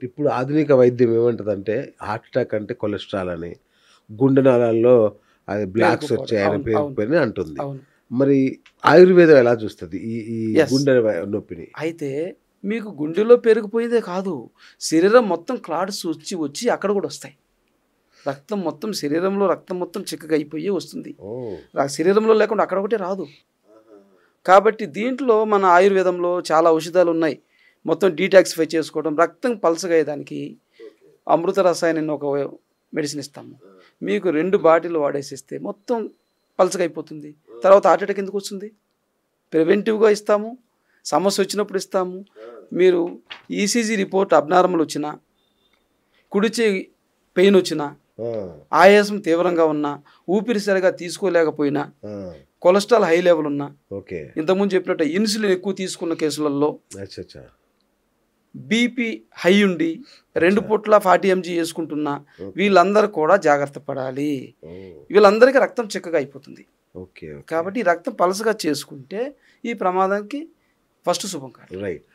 ఇప్పుడు ఆధునిక వైద్యం ఏమంటదంటే హార్ట్ అటాక్ అంటే కొలెస్ట్రాల్ అని, గుండె నాళాల్లో అది బ్లాక్స్ పేరుకుపోవడం. వచ్చాయని అవును. అవును. పేరుకుపోయి అంటుంది. అవును. మరి ఆయుర్వేదం ఎలా చూస్తది ఈ ఈ యెస్. గుండె నొప్పిని? అయితే మీకు గుండెలో పేరుకుపోయేదే కాదు. శరీరం మొత్తం క్లాట్స్ వచ్చి అక్కడ కూడా వస్తాయి. రక్తం మొత్తం శరీరంలో రక్తం మొత్తం చిక్కగా అయిపోయి వస్తుంది. ఓహ్! శరీరంలో లేకుండా అక్కడ ఒకటే రాదు. కాబట్టి దీంట్లో మన ఆయుర్వేదంలో చాలా ఔషధాలున్నాయి. మొత్తం డీటాక్సిఫై చేసుకోవడం, రక్తం పలచగా అయ్యేదానికి అమృత రసాయనం అని ఒక మెడిసిన్ ఇస్తాము. మీకు 2 బాటిల్ వాడేసిస్తే మొత్తం పలచగా అయిపోతుంది. తర్వాత హార్ట్ అటాక్ ఎందుకు వస్తుంది? ప్రివెంటివ్‌గా ఇస్తాము. సమస్య వచ్చినప్పుడు ఇస్తాము. మీరు ఈసీజీ రిపోర్ట్ అబ్నార్మల్ వచ్చినా, కుడి చెయ్యి పెయిన్ వచ్చినా, ఆ! ఆయాసం తీవ్రంగా ఉన్నా, ఊపిరి సరిగా తీసుకోలేకపోయినా, ఆ! కొలెస్ట్రాల్ హై లెవెల్ ఉన్నా, ఓకే. ఇంతకుముందు చెప్పినట్టు ఇన్సులిన్ ఎక్కువ తీసుకున్న కేసులలో, అచ్చచ్చా! బీపీ హై ఉండి 2 పూట్ల 40 ఎంజీ చేసుకుంటున్నా, వీళ్ళందరూ కూడా జాగ్రత్త పడాలి. ఓహ్! వీళ్ళందరికీ రక్తం చిక్కగా అయిపోతుంది. ఓకే. ఓకే. కాబట్టి రక్తం పలసగా చేసుకుంటే ఈ ప్రమాదానికి ఫస్ట్ శుభం కాదు. రైట్.